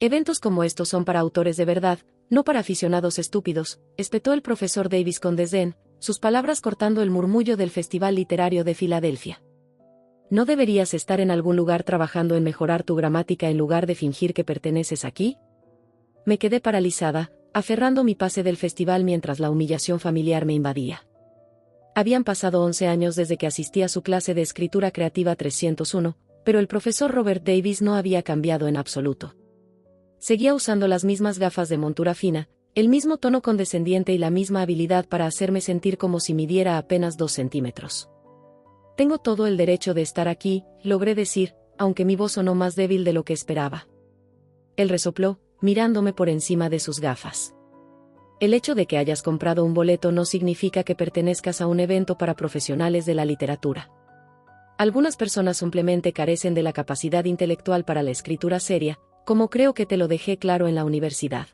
Eventos como estos son para autores de verdad, no para aficionados estúpidos, espetó el profesor Davis con desdén, sus palabras cortando el murmullo del Festival Literario de Filadelfia. ¿No deberías estar en algún lugar trabajando en mejorar tu gramática en lugar de fingir que perteneces aquí? Me quedé paralizada, aferrando mi pase del festival mientras la humillación familiar me invadía. Habían pasado 11 años desde que asistí a su clase de escritura creativa 301, pero el profesor Robert Davis no había cambiado en absoluto. Seguía usando las mismas gafas de montura fina, el mismo tono condescendiente y la misma habilidad para hacerme sentir como si midiera apenas 2 centímetros. Tengo todo el derecho de estar aquí, logré decir, aunque mi voz sonó más débil de lo que esperaba. Él resopló, mirándome por encima de sus gafas. El hecho de que hayas comprado un boleto no significa que pertenezcas a un evento para profesionales de la literatura. Algunas personas simplemente carecen de la capacidad intelectual para la escritura seria, como creo que te lo dejé claro en la universidad.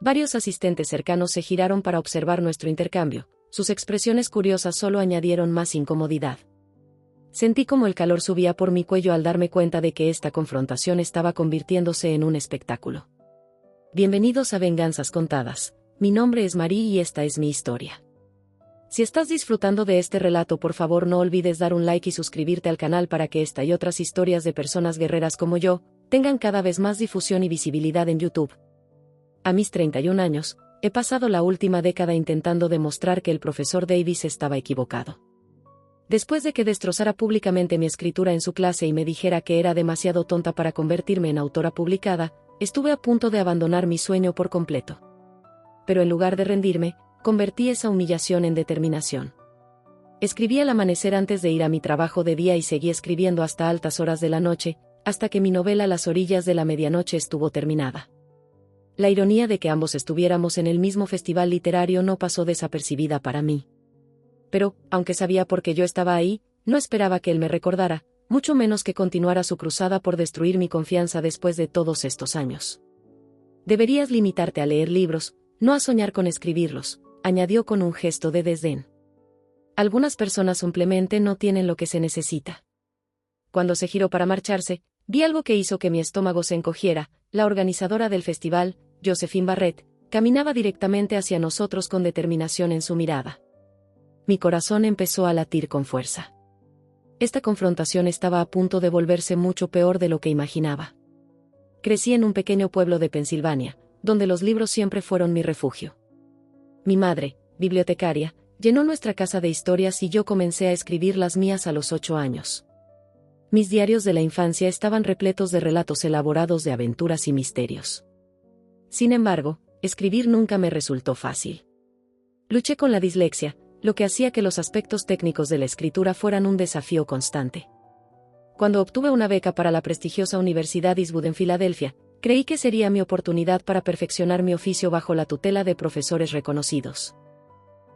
Varios asistentes cercanos se giraron para observar nuestro intercambio, sus expresiones curiosas solo añadieron más incomodidad. Sentí como el calor subía por mi cuello al darme cuenta de que esta confrontación estaba convirtiéndose en un espectáculo. Bienvenidos a Venganzas Contadas. Mi nombre es Marie y esta es mi historia. Si estás disfrutando de este relato, por favor no olvides dar un like y suscribirte al canal para que esta y otras historias de personas guerreras como yo tengan cada vez más difusión y visibilidad en YouTube. A mis 31 años, he pasado la última década intentando demostrar que el profesor Davis estaba equivocado. Después de que destrozara públicamente mi escritura en su clase y me dijera que era demasiado tonta para convertirme en autora publicada, estuve a punto de abandonar mi sueño por completo. Pero en lugar de rendirme, convertí esa humillación en determinación. Escribí al amanecer antes de ir a mi trabajo de día y seguí escribiendo hasta altas horas de la noche, hasta que mi novela Las orillas de la medianoche estuvo terminada. La ironía de que ambos estuviéramos en el mismo festival literario no pasó desapercibida para mí. Pero, aunque sabía por qué yo estaba ahí, no esperaba que él me recordara, mucho menos que continuara su cruzada por destruir mi confianza después de todos estos años. Deberías limitarte a leer libros, no a soñar con escribirlos, añadió con un gesto de desdén. Algunas personas simplemente no tienen lo que se necesita. Cuando se giró para marcharse, vi algo que hizo que mi estómago se encogiera. La organizadora del festival, Josephine Barrett, caminaba directamente hacia nosotros con determinación en su mirada. Mi corazón empezó a latir con fuerza. Esta confrontación estaba a punto de volverse mucho peor de lo que imaginaba. Crecí en un pequeño pueblo de Pensilvania, donde los libros siempre fueron mi refugio. Mi madre, bibliotecaria, llenó nuestra casa de historias y yo comencé a escribir las mías a los 8 años. Mis diarios de la infancia estaban repletos de relatos elaborados de aventuras y misterios. Sin embargo, escribir nunca me resultó fácil. Luché con la dislexia, lo que hacía que los aspectos técnicos de la escritura fueran un desafío constante. Cuando obtuve una beca para la prestigiosa Universidad Eastwood en Filadelfia, creí que sería mi oportunidad para perfeccionar mi oficio bajo la tutela de profesores reconocidos.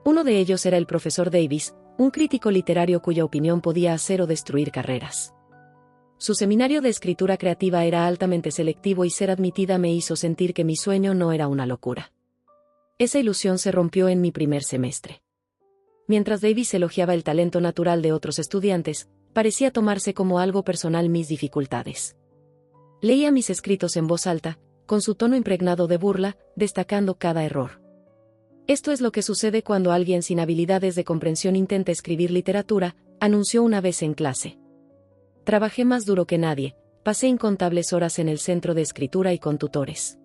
Uno de ellos era el profesor Davis, un crítico literario cuya opinión podía hacer o destruir carreras. Su seminario de escritura creativa era altamente selectivo y ser admitida me hizo sentir que mi sueño no era una locura. Esa ilusión se rompió en mi primer semestre. Mientras Davis elogiaba el talento natural de otros estudiantes, parecía tomarse como algo personal mis dificultades. Leía mis escritos en voz alta, con su tono impregnado de burla, destacando cada error. Esto es lo que sucede cuando alguien sin habilidades de comprensión intenta escribir literatura, anunció una vez en clase. Trabajé más duro que nadie, pasé incontables horas en el centro de escritura y con tutores.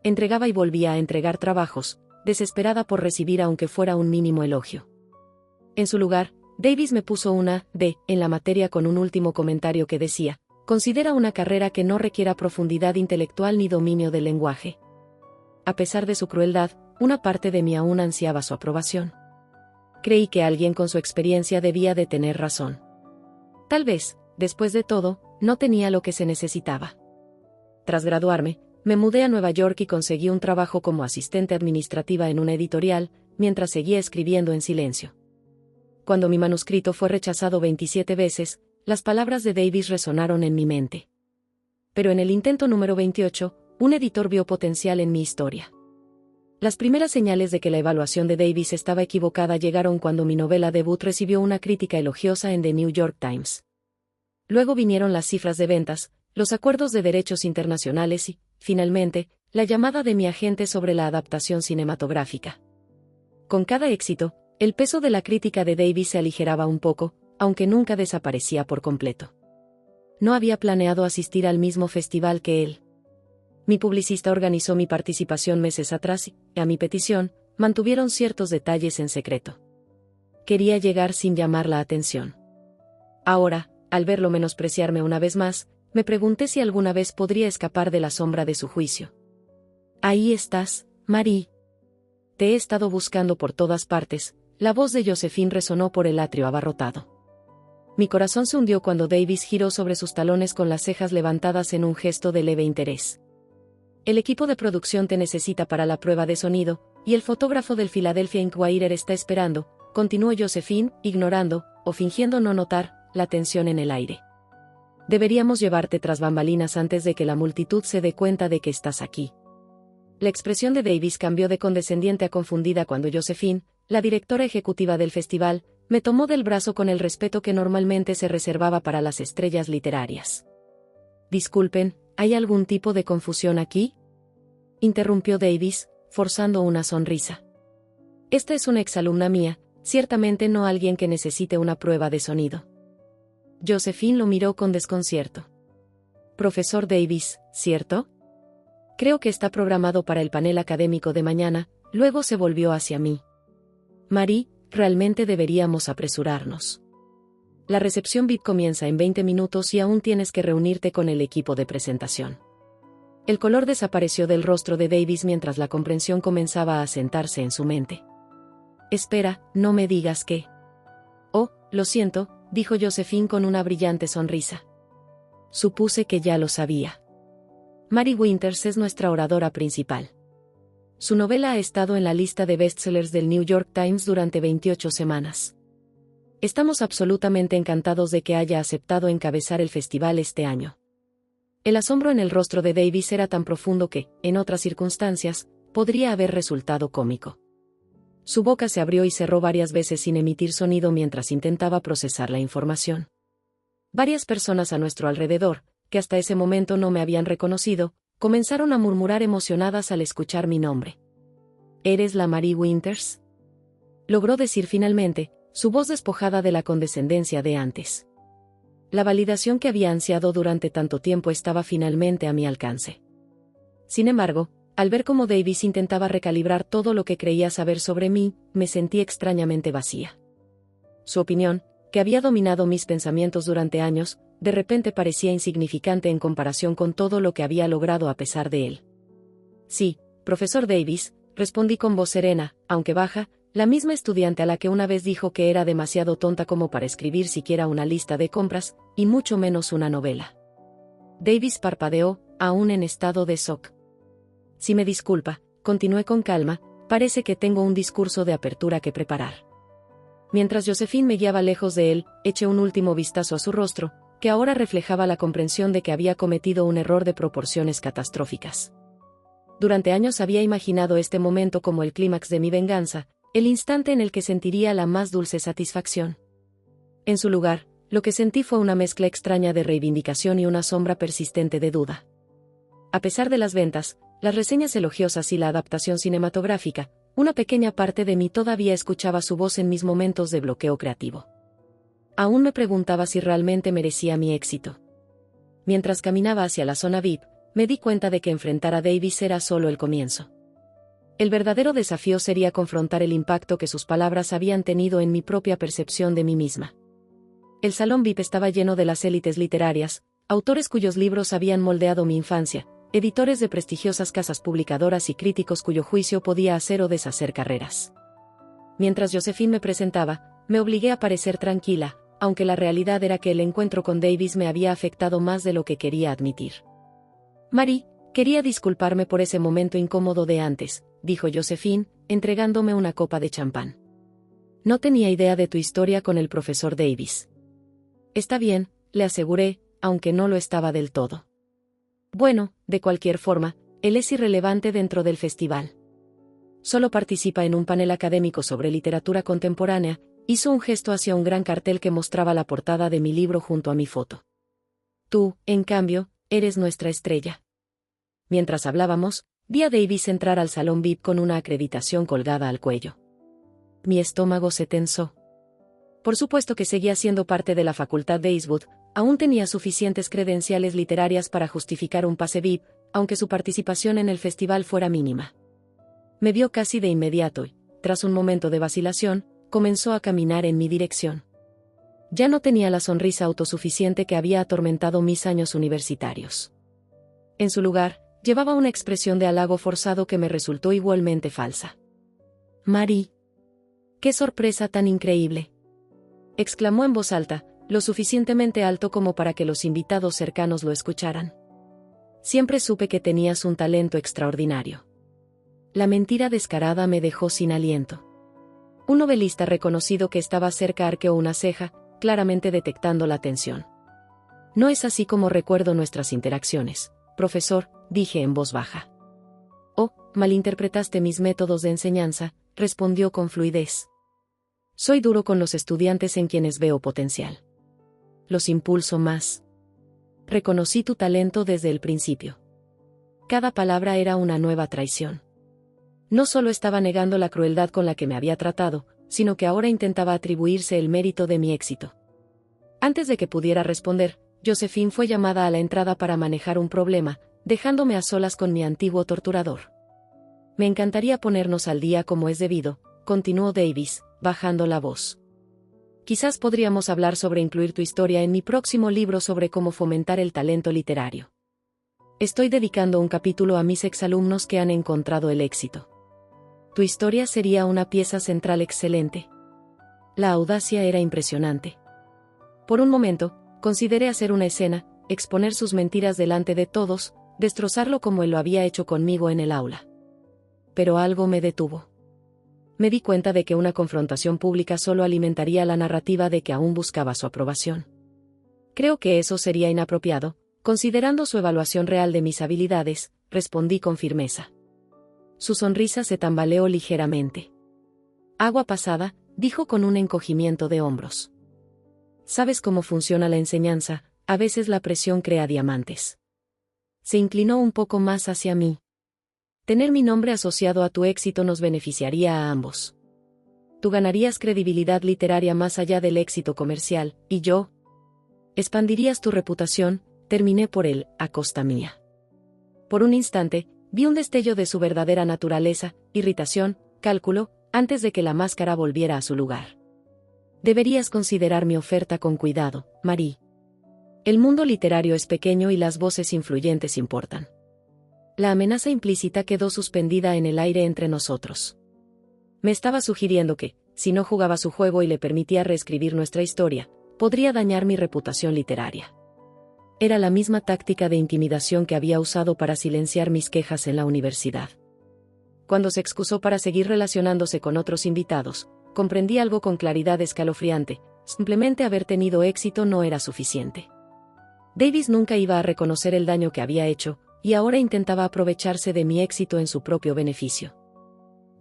Entregaba y volvía a entregar trabajos, desesperada por recibir aunque fuera un mínimo elogio. En su lugar, Davis me puso una D en la materia con un último comentario que decía: considera una carrera que no requiera profundidad intelectual ni dominio del lenguaje. A pesar de su crueldad, una parte de mí aún ansiaba su aprobación. Creí que alguien con su experiencia debía de tener razón. Tal vez, después de todo, no tenía lo que se necesitaba. Tras graduarme, me mudé a Nueva York y conseguí un trabajo como asistente administrativa en una editorial, mientras seguía escribiendo en silencio. Cuando mi manuscrito fue rechazado 27 veces, las palabras de Davis resonaron en mi mente. Pero en el intento número 28, un editor vio potencial en mi historia. Las primeras señales de que la evaluación de Davis estaba equivocada llegaron cuando mi novela debut recibió una crítica elogiosa en The New York Times. Luego vinieron las cifras de ventas, los acuerdos de derechos internacionales y, finalmente, la llamada de mi agente sobre la adaptación cinematográfica. Con cada éxito, el peso de la crítica de Davis se aligeraba un poco, aunque nunca desaparecía por completo. No había planeado asistir al mismo festival que él. Mi publicista organizó mi participación meses atrás y, a mi petición, mantuvieron ciertos detalles en secreto. Quería llegar sin llamar la atención. Ahora, al verlo menospreciarme una vez más, me pregunté si alguna vez podría escapar de la sombra de su juicio. Ahí estás, Marie. Te he estado buscando por todas partes. La voz de Josephine resonó por el atrio abarrotado. Mi corazón se hundió cuando Davis giró sobre sus talones con las cejas levantadas en un gesto de leve interés. El equipo de producción te necesita para la prueba de sonido, y el fotógrafo del Philadelphia Inquirer está esperando, continuó Josephine, ignorando, o fingiendo no notar, la tensión en el aire. Deberíamos llevarte tras bambalinas antes de que la multitud se dé cuenta de que estás aquí. La expresión de Davis cambió de condescendiente a confundida cuando Josephine, la directora ejecutiva del festival, me tomó del brazo con el respeto que normalmente se reservaba para las estrellas literarias. Disculpen, ¿hay algún tipo de confusión aquí?, interrumpió Davis, forzando una sonrisa. Esta es una exalumna mía, ciertamente no alguien que necesite una prueba de sonido. Josephine lo miró con desconcierto. Profesor Davis, ¿cierto? Creo que está programado para el panel académico de mañana. Luego se volvió hacia mí. Marie, realmente deberíamos apresurarnos. La recepción VIP comienza en 20 minutos y aún tienes que reunirte con el equipo de presentación. El color desapareció del rostro de Davis mientras la comprensión comenzaba a asentarse en su mente. Espera, no me digas que... Oh, lo siento, dijo Josephine con una brillante sonrisa. Supuse que ya lo sabía. Marie Winters es nuestra oradora principal. Su novela ha estado en la lista de bestsellers del New York Times durante 28 semanas. Estamos absolutamente encantados de que haya aceptado encabezar el festival este año. El asombro en el rostro de Davis era tan profundo que, en otras circunstancias, podría haber resultado cómico. Su boca se abrió y cerró varias veces sin emitir sonido mientras intentaba procesar la información. Varias personas a nuestro alrededor, que hasta ese momento no me habían reconocido, comenzaron a murmurar emocionadas al escuchar mi nombre. ¿Eres la Marie Winters?, logró decir finalmente, su voz despojada de la condescendencia de antes. La validación que había ansiado durante tanto tiempo estaba finalmente a mi alcance. Sin embargo, al ver cómo Davis intentaba recalibrar todo lo que creía saber sobre mí, me sentí extrañamente vacía. Su opinión, que había dominado mis pensamientos durante años, de repente parecía insignificante en comparación con todo lo que había logrado a pesar de él. Sí, profesor Davis, respondí con voz serena, aunque baja, la misma estudiante a la que una vez dijo que era demasiado tonta como para escribir siquiera una lista de compras, y mucho menos una novela. Davis parpadeó, aún en estado de shock. Si me disculpa, continué con calma, parece que tengo un discurso de apertura que preparar. Mientras Josephine me guiaba lejos de él, eché un último vistazo a su rostro, que ahora reflejaba la comprensión de que había cometido un error de proporciones catastróficas. Durante años había imaginado este momento como el clímax de mi venganza, el instante en el que sentiría la más dulce satisfacción. En su lugar, lo que sentí fue una mezcla extraña de reivindicación y una sombra persistente de duda. A pesar de las ventas, las reseñas elogiosas y la adaptación cinematográfica, una pequeña parte de mí todavía escuchaba su voz en mis momentos de bloqueo creativo. Aún me preguntaba si realmente merecía mi éxito. Mientras caminaba hacia la zona VIP, me di cuenta de que enfrentar a Davis era solo el comienzo. El verdadero desafío sería confrontar el impacto que sus palabras habían tenido en mi propia percepción de mí misma. El salón VIP estaba lleno de las élites literarias, autores cuyos libros habían moldeado mi infancia, editores de prestigiosas casas publicadoras y críticos cuyo juicio podía hacer o deshacer carreras. Mientras Josephine me presentaba, me obligué a parecer tranquila, aunque la realidad era que el encuentro con Davis me había afectado más de lo que quería admitir. Marie, quería disculparme por ese momento incómodo de antes, dijo Josephine, entregándome una copa de champán. No tenía idea de tu historia con el profesor Davis. Está bien, le aseguré, aunque no lo estaba del todo. Bueno, de cualquier forma, él es irrelevante dentro del festival. Solo participa en un panel académico sobre literatura contemporánea. Hizo un gesto hacia un gran cartel que mostraba la portada de mi libro junto a mi foto. Tú, en cambio, eres nuestra estrella. Mientras hablábamos, vi a Davis entrar al salón VIP con una acreditación colgada al cuello. Mi estómago se tensó. Por supuesto que seguía siendo parte de la facultad de Eastwood, aún tenía suficientes credenciales literarias para justificar un pase VIP, aunque su participación en el festival fuera mínima. Me vio casi de inmediato y, tras un momento de vacilación, comenzó a caminar en mi dirección. Ya no tenía la sonrisa autosuficiente que había atormentado mis años universitarios. En su lugar, llevaba una expresión de halago forzado que me resultó igualmente falsa. «Marie. ¡Qué sorpresa tan increíble!», exclamó en voz alta, lo suficientemente alto como para que los invitados cercanos lo escucharan. «Siempre supe que tenías un talento extraordinario». La mentira descarada me dejó sin aliento. Un novelista reconocido que estaba cerca arqueó una ceja, claramente detectando la tensión. «No es así como recuerdo nuestras interacciones, profesor», dije en voz baja. «Oh, malinterpretaste mis métodos de enseñanza», respondió con fluidez. «Soy duro con los estudiantes en quienes veo potencial. Los impulso más. Reconocí tu talento desde el principio». Cada palabra era una nueva traición. No solo estaba negando la crueldad con la que me había tratado, sino que ahora intentaba atribuirse el mérito de mi éxito. Antes de que pudiera responder, Josephine fue llamada a la entrada para manejar un problema, dejándome a solas con mi antiguo torturador. «Me encantaría ponernos al día como es debido», continuó Davis, bajando la voz. «Quizás podríamos hablar sobre incluir tu historia en mi próximo libro sobre cómo fomentar el talento literario. Estoy dedicando un capítulo a mis exalumnos que han encontrado el éxito. Tu historia sería una pieza central excelente». La audacia era impresionante. Por un momento, consideré hacer una escena, exponer sus mentiras delante de todos, destrozarlo como él lo había hecho conmigo en el aula. Pero algo me detuvo. Me di cuenta de que una confrontación pública solo alimentaría la narrativa de que aún buscaba su aprobación. «Creo que eso sería inapropiado, considerando su evaluación real de mis habilidades», respondí con firmeza. Su sonrisa se tambaleó ligeramente. «Agua pasada», dijo con un encogimiento de hombros. «Sabes cómo funciona la enseñanza, a veces la presión crea diamantes». Se inclinó un poco más hacia mí. «Tener mi nombre asociado a tu éxito nos beneficiaría a ambos. Tú ganarías credibilidad literaria más allá del éxito comercial, y yo expandirías tu reputación», terminé por él, a costa mía. Por un instante, vi un destello de su verdadera naturaleza, irritación, cálculo, antes de que la máscara volviera a su lugar. «Deberías considerar mi oferta con cuidado, Marie. El mundo literario es pequeño y las voces influyentes importan». La amenaza implícita quedó suspendida en el aire entre nosotros. Me estaba sugiriendo que, si no jugaba su juego y le permitía reescribir nuestra historia, podría dañar mi reputación literaria. Era la misma táctica de intimidación que había usado para silenciar mis quejas en la universidad. Cuando se excusó para seguir relacionándose con otros invitados, comprendí algo con claridad escalofriante: simplemente haber tenido éxito no era suficiente. Davis nunca iba a reconocer el daño que había hecho, y ahora intentaba aprovecharse de mi éxito en su propio beneficio.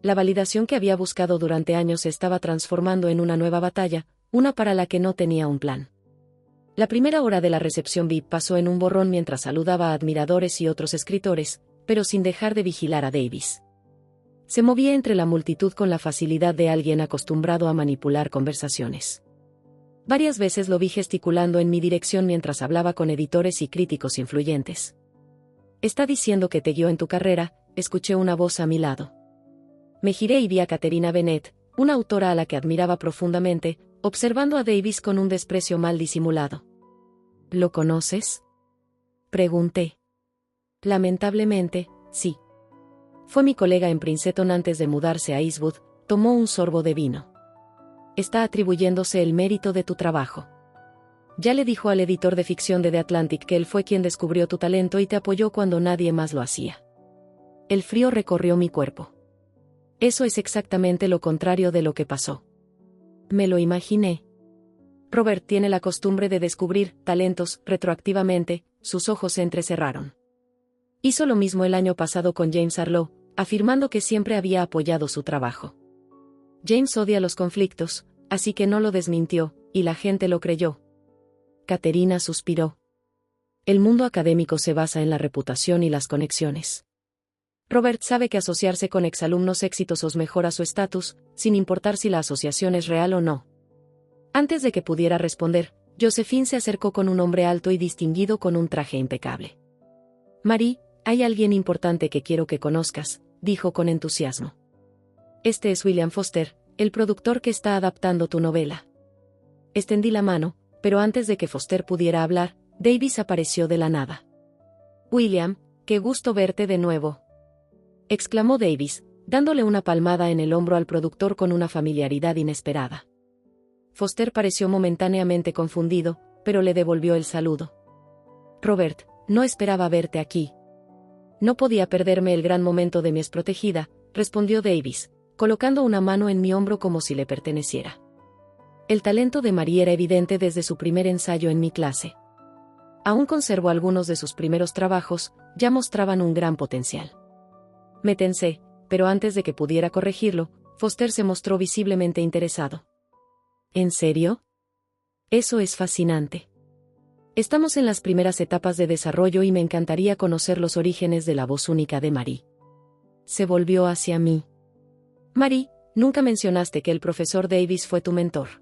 La validación que había buscado durante años se estaba transformando en una nueva batalla, una para la que no tenía un plan. La primera hora de la recepción VIP pasó en un borrón mientras saludaba a admiradores y otros escritores, pero sin dejar de vigilar a Davis. Se movía entre la multitud con la facilidad de alguien acostumbrado a manipular conversaciones. Varias veces lo vi gesticulando en mi dirección mientras hablaba con editores y críticos influyentes. «¿Está diciendo que te guió en tu carrera?», escuché una voz a mi lado. Me giré y vi a Katerina Bennett, una autora a la que admiraba profundamente, observando a Davis con un desprecio mal disimulado. «¿Lo conoces?», pregunté. «Lamentablemente, sí. Fue mi colega en Princeton antes de mudarse a Eastwood», tomó un sorbo de vino. «Está atribuyéndose el mérito de tu trabajo. Ya le dijo al editor de ficción de The Atlantic que él fue quien descubrió tu talento y te apoyó cuando nadie más lo hacía». El frío recorrió mi cuerpo. Eso es exactamente lo contrario de lo que pasó. Me lo imaginé. Robert tiene la costumbre de descubrir talentos retroactivamente. Sus ojos se entrecerraron. Hizo lo mismo el año pasado con James Arlo, afirmando que siempre había apoyado su trabajo. James odia los conflictos, así que no lo desmintió, y la gente lo creyó. Katerina suspiró. El mundo académico se basa en la reputación y las conexiones. Robert sabe que asociarse con exalumnos exitosos mejora su estatus, sin importar si la asociación es real o no. Antes de que pudiera responder, Josephine se acercó con un hombre alto y distinguido con un traje impecable. Marie, hay alguien importante que quiero que conozcas, dijo con entusiasmo. Este es William Foster, el productor que está adaptando tu novela. Extendí la mano, pero antes de que Foster pudiera hablar, Davis apareció de la nada. William, qué gusto verte de nuevo, exclamó Davis, dándole una palmada en el hombro al productor con una familiaridad inesperada. Foster pareció momentáneamente confundido, pero le devolvió el saludo. Robert, no esperaba verte aquí. No podía perderme el gran momento de mi exprotegida, respondió Davis, colocando una mano en mi hombro como si le perteneciera. El talento de Marie era evidente desde su primer ensayo en mi clase. Aún conservo algunos de sus primeros trabajos, ya mostraban un gran potencial. Me tensé, pero antes de que pudiera corregirlo, Foster se mostró visiblemente interesado. ¿En serio? Eso es fascinante. Estamos en las primeras etapas de desarrollo y me encantaría conocer los orígenes de la voz única de Marie. Se volvió hacia mí. Marie, nunca mencionaste que el profesor Davis fue tu mentor.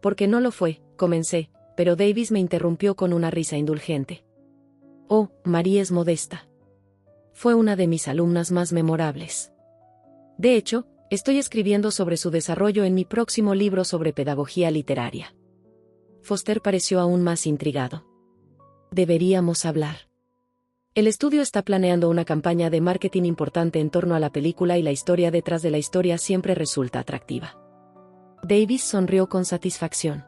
Porque no lo fue, comencé, pero Davis me interrumpió con una risa indulgente. Oh, Marie es modesta. Fue una de mis alumnas más memorables. De hecho, estoy escribiendo sobre su desarrollo en mi próximo libro sobre pedagogía literaria. Foster pareció aún más intrigado. Deberíamos hablar. El estudio está planeando una campaña de marketing importante en torno a la película y la historia detrás de la historia siempre resulta atractiva. Davis sonrió con satisfacción.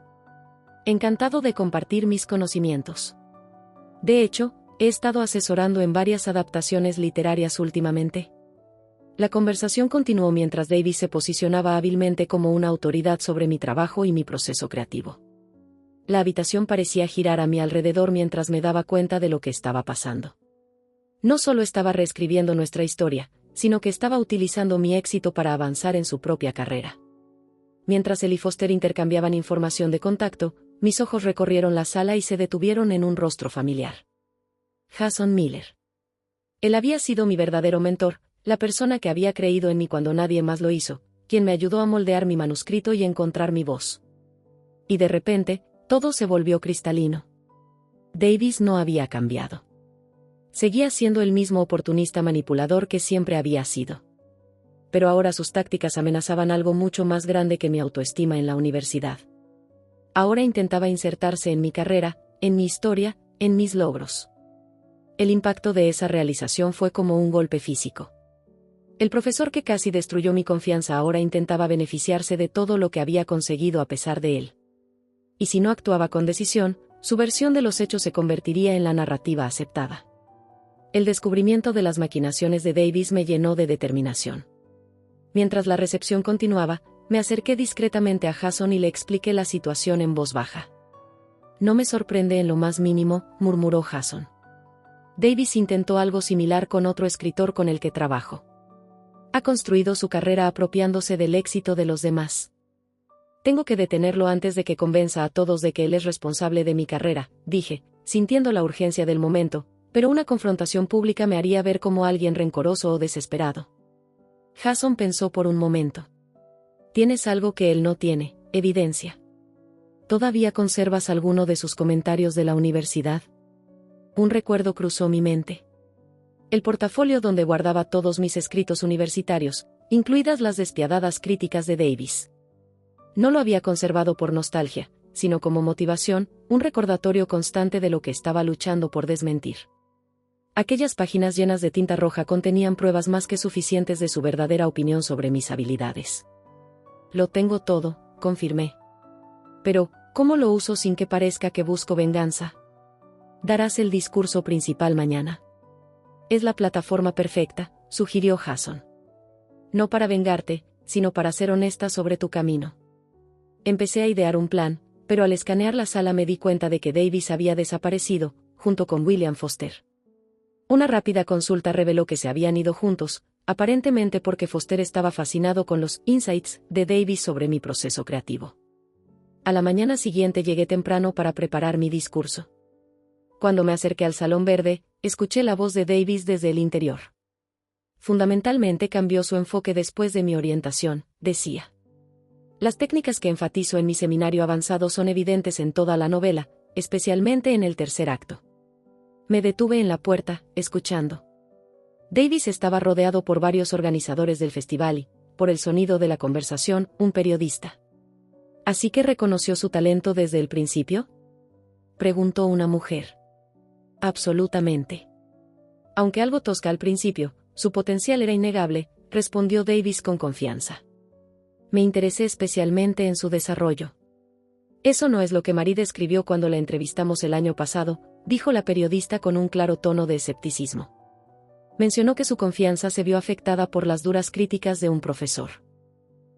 Encantado de compartir mis conocimientos. De hecho, he estado asesorando en varias adaptaciones literarias últimamente. La conversación continuó mientras Davis se posicionaba hábilmente como una autoridad sobre mi trabajo y mi proceso creativo. La habitación parecía girar a mi alrededor mientras me daba cuenta de lo que estaba pasando. No solo estaba reescribiendo nuestra historia, sino que estaba utilizando mi éxito para avanzar en su propia carrera. Mientras él y Foster intercambiaban información de contacto, mis ojos recorrieron la sala y se detuvieron en un rostro familiar. Jason Miller. Él había sido mi verdadero mentor, la persona que había creído en mí cuando nadie más lo hizo, quien me ayudó a moldear mi manuscrito y encontrar mi voz. Y de repente, todo se volvió cristalino. Davis no había cambiado. Seguía siendo el mismo oportunista manipulador que siempre había sido. Pero ahora sus tácticas amenazaban algo mucho más grande que mi autoestima en la universidad. Ahora intentaba insertarse en mi carrera, en mi historia, en mis logros. El impacto de esa realización fue como un golpe físico. El profesor que casi destruyó mi confianza ahora intentaba beneficiarse de todo lo que había conseguido a pesar de él. Y si no actuaba con decisión, su versión de los hechos se convertiría en la narrativa aceptada. El descubrimiento de las maquinaciones de Davis me llenó de determinación. Mientras la recepción continuaba, me acerqué discretamente a Jason y le expliqué la situación en voz baja. No me sorprende en lo más mínimo, murmuró Jason. Davis intentó algo similar con otro escritor con el que trabajo. Ha construido su carrera apropiándose del éxito de los demás. Tengo que detenerlo antes de que convenza a todos de que él es responsable de mi carrera, dije, sintiendo la urgencia del momento, pero una confrontación pública me haría ver como alguien rencoroso o desesperado. Jason pensó por un momento. Tienes algo que él no tiene, evidencia. ¿Todavía conservas alguno de sus comentarios de la universidad? Un recuerdo cruzó mi mente. El portafolio donde guardaba todos mis escritos universitarios, incluidas las despiadadas críticas de Davis. No lo había conservado por nostalgia, sino como motivación, un recordatorio constante de lo que estaba luchando por desmentir. Aquellas páginas llenas de tinta roja contenían pruebas más que suficientes de su verdadera opinión sobre mis habilidades. Lo tengo todo, confirmé. Pero, ¿cómo lo uso sin que parezca que busco venganza? Darás el discurso principal mañana. Es la plataforma perfecta, sugirió Jason. No para vengarte, sino para ser honesta sobre tu camino. Empecé a idear un plan, pero al escanear la sala me di cuenta de que Davis había desaparecido, junto con William Foster. Una rápida consulta reveló que se habían ido juntos, aparentemente porque Foster estaba fascinado con los insights de Davis sobre mi proceso creativo. A la mañana siguiente llegué temprano para preparar mi discurso. Cuando me acerqué al Salón Verde, escuché la voz de Davis desde el interior. Fundamentalmente cambió su enfoque después de mi orientación, decía. Las técnicas que enfatizo en mi seminario avanzado son evidentes en toda la novela, especialmente en el tercer acto. Me detuve en la puerta, escuchando. Davis estaba rodeado por varios organizadores del festival y, por el sonido de la conversación, un periodista. ¿Así que reconoció su talento desde el principio?, preguntó una mujer. Absolutamente. Aunque algo tosca al principio, su potencial era innegable, respondió Davis con confianza. Me interesé especialmente en su desarrollo. Eso no es lo que Marie describió cuando la entrevistamos el año pasado, dijo la periodista con un claro tono de escepticismo. Mencionó que su confianza se vio afectada por las duras críticas de un profesor.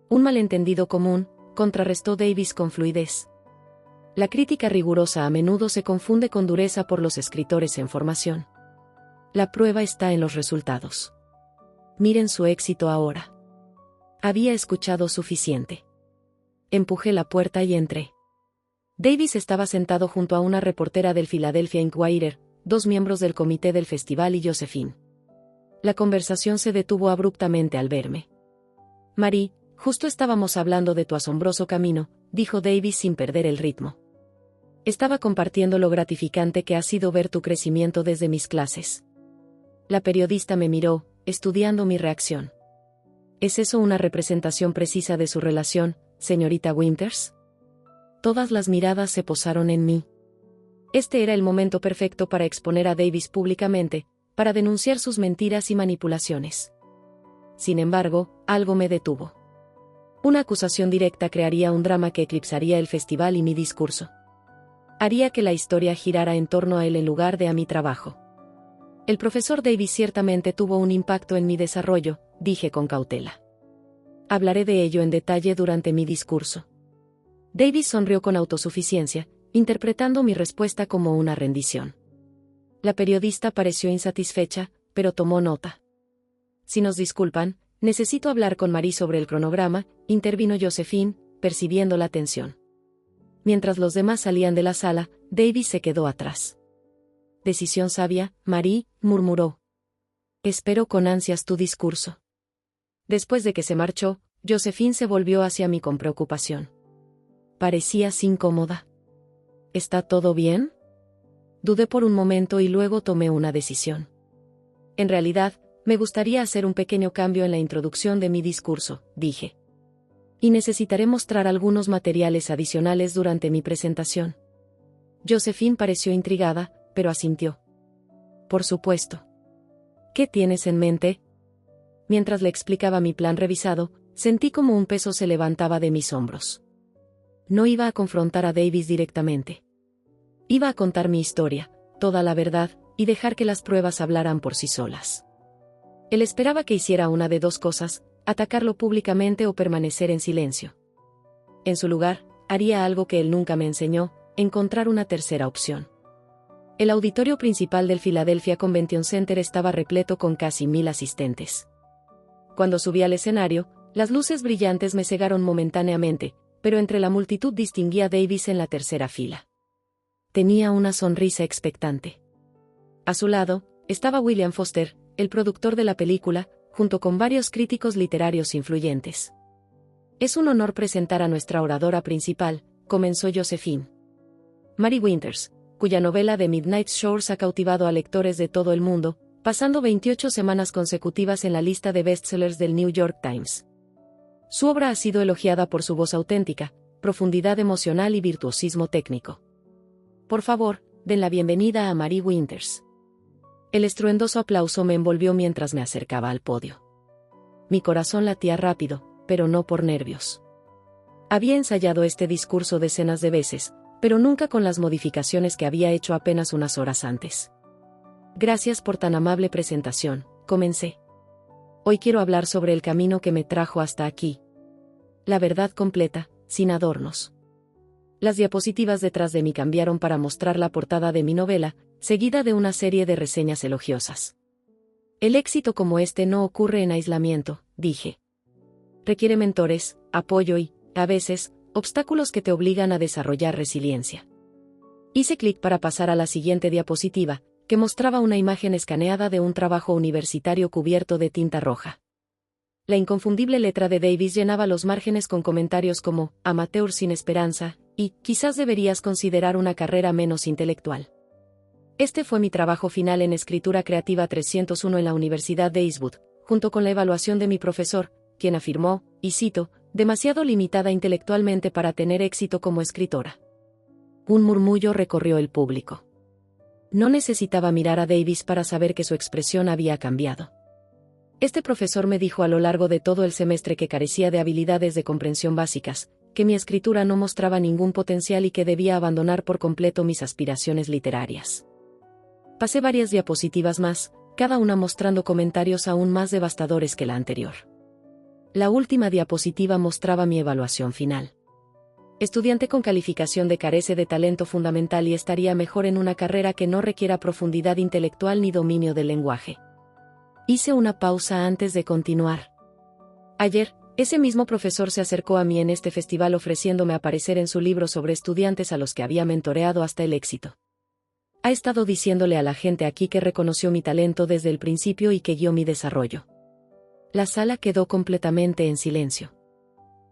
Un malentendido común, contrarrestó Davis con fluidez. La crítica rigurosa a menudo se confunde con dureza por los escritores en formación. La prueba está en los resultados. Miren su éxito ahora. Había escuchado suficiente. Empujé la puerta y entré. Davis estaba sentado junto a una reportera del Philadelphia Inquirer, 2 miembros del comité del festival y Josephine. La conversación se detuvo abruptamente al verme. Marie, justo estábamos hablando de tu asombroso camino, dijo Davis sin perder el ritmo. Estaba compartiendo lo gratificante que ha sido ver tu crecimiento desde mis clases. La periodista me miró, estudiando mi reacción. ¿Es eso una representación precisa de su relación, señorita Winters? Todas las miradas se posaron en mí. Este era el momento perfecto para exponer a Davis públicamente, para denunciar sus mentiras y manipulaciones. Sin embargo, algo me detuvo. Una acusación directa crearía un drama que eclipsaría el festival y mi discurso. Haría que la historia girara en torno a él en lugar de a mi trabajo. El profesor Davis ciertamente tuvo un impacto en mi desarrollo, dije con cautela. Hablaré de ello en detalle durante mi discurso. Davis sonrió con autosuficiencia, interpretando mi respuesta como una rendición. La periodista pareció insatisfecha, pero tomó nota. Si nos disculpan, necesito hablar con Marie sobre el cronograma, intervino Josephine, percibiendo la tensión. Mientras los demás salían de la sala, Davis se quedó atrás. Decisión sabia, Marie, murmuró. Espero con ansias tu discurso. Después de que se marchó, Josephine se volvió hacia mí con preocupación. Parecías incómoda. ¿Está todo bien? Dudé por un momento y luego tomé una decisión. En realidad, me gustaría hacer un pequeño cambio en la introducción de mi discurso, dije. Y necesitaré mostrar algunos materiales adicionales durante mi presentación. Josephine pareció intrigada, pero asintió. Por supuesto. ¿Qué tienes en mente? Mientras le explicaba mi plan revisado, sentí como un peso se levantaba de mis hombros. No iba a confrontar a Davis directamente. Iba a contar mi historia, toda la verdad, y dejar que las pruebas hablaran por sí solas. Él esperaba que hiciera una de 2 cosas, atacarlo públicamente o permanecer en silencio. En su lugar, haría algo que él nunca me enseñó, encontrar una tercera opción. El auditorio principal del Philadelphia Convention Center estaba repleto con casi 1000 asistentes. Cuando subí al escenario, las luces brillantes me cegaron momentáneamente, pero entre la multitud distinguí a Davis en la tercera fila. Tenía una sonrisa expectante. A su lado, estaba William Foster, el productor de la película, junto con varios críticos literarios influyentes. Es un honor presentar a nuestra oradora principal, comenzó Josephine. Marie Winters, cuya novela The Midnight Shores ha cautivado a lectores de todo el mundo, pasando 28 semanas consecutivas en la lista de bestsellers del New York Times. Su obra ha sido elogiada por su voz auténtica, profundidad emocional y virtuosismo técnico. Por favor, den la bienvenida a Marie Winters. El estruendoso aplauso me envolvió mientras me acercaba al podio. Mi corazón latía rápido, pero no por nervios. Había ensayado este discurso decenas de veces, pero nunca con las modificaciones que había hecho apenas unas horas antes. Gracias por tan amable presentación, comencé. Hoy quiero hablar sobre el camino que me trajo hasta aquí. La verdad completa, sin adornos. Las diapositivas detrás de mí cambiaron para mostrar la portada de mi novela, seguida de una serie de reseñas elogiosas. El éxito como este no ocurre en aislamiento, dije. Requiere mentores, apoyo y, a veces, obstáculos que te obligan a desarrollar resiliencia. Hice clic para pasar a la siguiente diapositiva, que mostraba una imagen escaneada de un trabajo universitario cubierto de tinta roja. La inconfundible letra de Davis llenaba los márgenes con comentarios como «amateur sin esperanza» y «quizás deberías considerar una carrera menos intelectual». Este fue mi trabajo final en Escritura Creativa 301 en la Universidad de Eastwood, junto con la evaluación de mi profesor, quien afirmó, y cito, «demasiado limitada intelectualmente para tener éxito como escritora». Un murmullo recorrió el público. No necesitaba mirar a Davis para saber que su expresión había cambiado. Este profesor me dijo a lo largo de todo el semestre que carecía de habilidades de comprensión básicas, que mi escritura no mostraba ningún potencial y que debía abandonar por completo mis aspiraciones literarias. Pasé varias diapositivas más, cada una mostrando comentarios aún más devastadores que la anterior. La última diapositiva mostraba mi evaluación final. Estudiante con calificación de carece de talento fundamental y estaría mejor en una carrera que no requiera profundidad intelectual ni dominio del lenguaje. Hice una pausa antes de continuar. Ayer, ese mismo profesor se acercó a mí en este festival ofreciéndome aparecer en su libro sobre estudiantes a los que había mentoreado hasta el éxito. Ha estado diciéndole a la gente aquí que reconoció mi talento desde el principio y que guió mi desarrollo. La sala quedó completamente en silencio.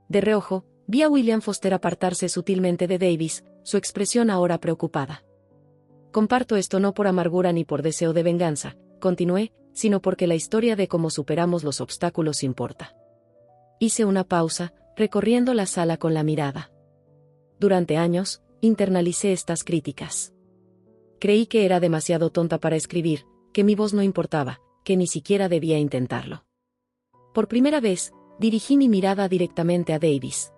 De reojo, vi a William Foster apartarse sutilmente de Davis, su expresión ahora preocupada. Comparto esto no por amargura ni por deseo de venganza, continué, sino porque la historia de cómo superamos los obstáculos importa. Hice una pausa, recorriendo la sala con la mirada. Durante años, internalicé estas críticas. Creí que era demasiado tonta para escribir, que mi voz no importaba, que ni siquiera debía intentarlo. Por primera vez, dirigí mi mirada directamente a Davis.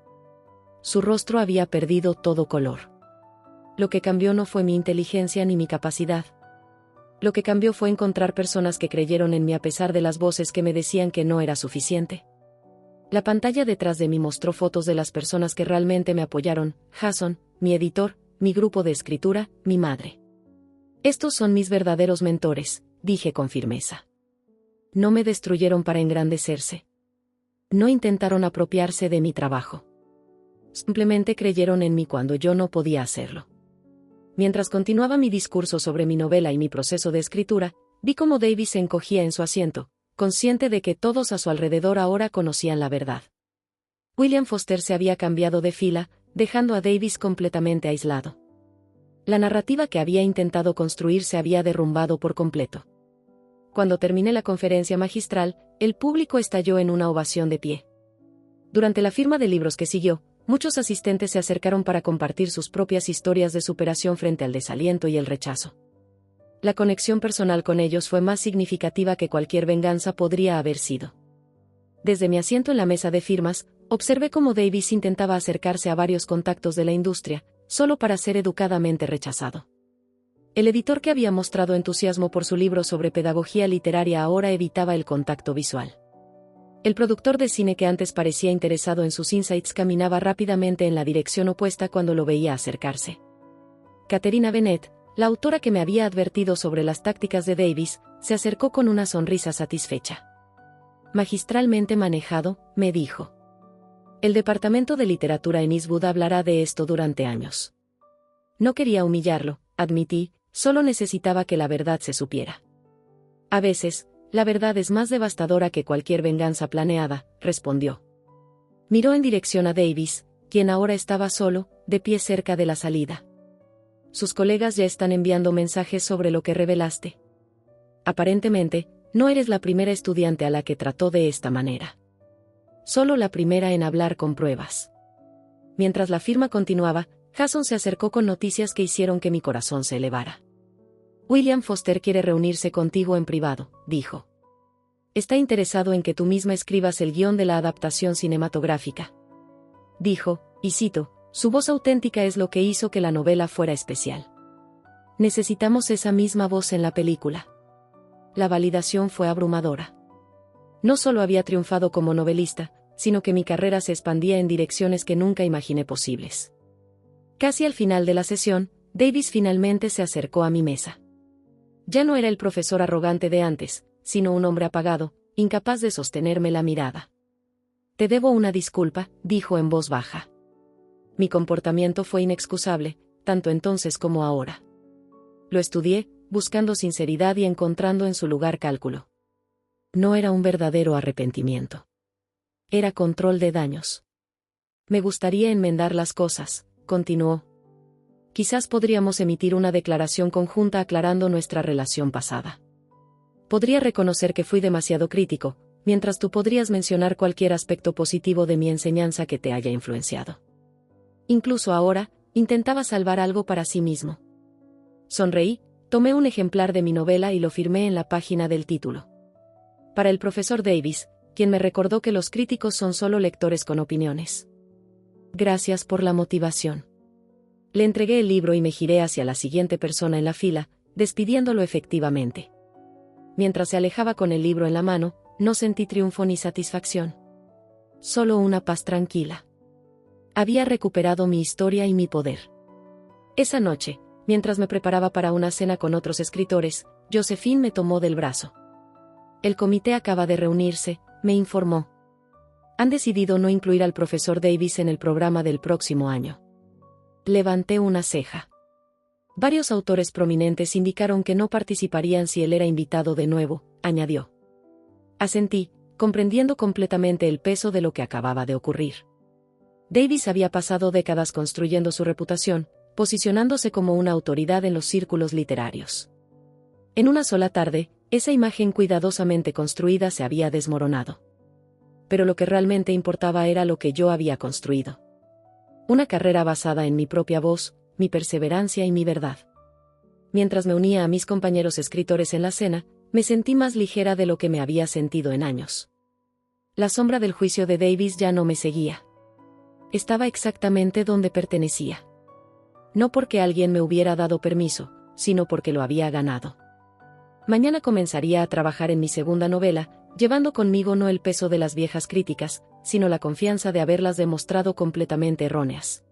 Su rostro había perdido todo color. Lo que cambió no fue mi inteligencia ni mi capacidad. Lo que cambió fue encontrar personas que creyeron en mí a pesar de las voces que me decían que no era suficiente. La pantalla detrás de mí mostró fotos de las personas que realmente me apoyaron: Jason, mi editor, mi grupo de escritura, mi madre. Estos son mis verdaderos mentores, dije con firmeza. No me destruyeron para engrandecerse. No intentaron apropiarse de mi trabajo. Simplemente creyeron en mí cuando yo no podía hacerlo. Mientras continuaba mi discurso sobre mi novela y mi proceso de escritura, vi cómo Davis se encogía en su asiento, consciente de que todos a su alrededor ahora conocían la verdad. William Foster se había cambiado de fila, dejando a Davis completamente aislado. La narrativa que había intentado construir se había derrumbado por completo. Cuando terminé la conferencia magistral, el público estalló en una ovación de pie. Durante la firma de libros que siguió, muchos asistentes se acercaron para compartir sus propias historias de superación frente al desaliento y el rechazo. La conexión personal con ellos fue más significativa que cualquier venganza podría haber sido. Desde mi asiento en la mesa de firmas, observé cómo Davis intentaba acercarse a varios contactos de la industria, solo para ser educadamente rechazado. El editor que había mostrado entusiasmo por su libro sobre pedagogía literaria ahora evitaba el contacto visual. El productor de cine que antes parecía interesado en sus insights caminaba rápidamente en la dirección opuesta cuando lo veía acercarse. Caterina Bennett, la autora que me había advertido sobre las tácticas de Davis, se acercó con una sonrisa satisfecha. Magistralmente manejado, me dijo. El departamento de literatura en Eastwood hablará de esto durante años. No quería humillarlo, admití, solo necesitaba que la verdad se supiera. A veces, la verdad es más devastadora que cualquier venganza planeada, respondió. Miró en dirección a Davis, quien ahora estaba solo, de pie cerca de la salida. Sus colegas ya están enviando mensajes sobre lo que revelaste. Aparentemente, no eres la primera estudiante a la que trató de esta manera. Solo la primera en hablar con pruebas. Mientras la firma continuaba, Jason se acercó con noticias que hicieron que mi corazón se elevara. William Foster quiere reunirse contigo en privado, dijo. Está interesado en que tú misma escribas el guión de la adaptación cinematográfica. Dijo, y cito, su voz auténtica es lo que hizo que la novela fuera especial. Necesitamos esa misma voz en la película. La validación fue abrumadora. No solo había triunfado como novelista, sino que mi carrera se expandía en direcciones que nunca imaginé posibles. Casi al final de la sesión, Davis finalmente se acercó a mi mesa. Ya no era el profesor arrogante de antes, sino un hombre apagado, incapaz de sostenerme la mirada. Te debo una disculpa, dijo en voz baja. Mi comportamiento fue inexcusable, tanto entonces como ahora. Lo estudié, buscando sinceridad y encontrando en su lugar cálculo. No era un verdadero arrepentimiento. Era control de daños. Me gustaría enmendar las cosas, continuó. Quizás podríamos emitir una declaración conjunta aclarando nuestra relación pasada. Podría reconocer que fui demasiado crítico, mientras tú podrías mencionar cualquier aspecto positivo de mi enseñanza que te haya influenciado. Incluso ahora, intentaba salvar algo para sí mismo. Sonreí, tomé un ejemplar de mi novela y lo firmé en la página del título. Para el profesor Davis, quien me recordó que los críticos son solo lectores con opiniones. Gracias por la motivación. Le entregué el libro y me giré hacia la siguiente persona en la fila, despidiéndolo efectivamente. Mientras se alejaba con el libro en la mano, no sentí triunfo ni satisfacción. Solo una paz tranquila. Había recuperado mi historia y mi poder. Esa noche, mientras me preparaba para una cena con otros escritores, Josephine me tomó del brazo. El comité acaba de reunirse, me informó. Han decidido no incluir al profesor Davis en el programa del próximo año. Levanté una ceja. Varios autores prominentes indicaron que no participarían si él era invitado de nuevo, añadió. Asentí, comprendiendo completamente el peso de lo que acababa de ocurrir. Davis había pasado décadas construyendo su reputación, posicionándose como una autoridad en los círculos literarios. En una sola tarde, esa imagen cuidadosamente construida se había desmoronado. Pero lo que realmente importaba era lo que yo había construido. Una carrera basada en mi propia voz, mi perseverancia y mi verdad. Mientras me unía a mis compañeros escritores en la cena, me sentí más ligera de lo que me había sentido en años. La sombra del juicio de Davis ya no me seguía. Estaba exactamente donde pertenecía. No porque alguien me hubiera dado permiso, sino porque lo había ganado. Mañana comenzaría a trabajar en mi segunda novela, llevando conmigo no el peso de las viejas críticas, sino la confianza de haberlas demostrado completamente erróneas.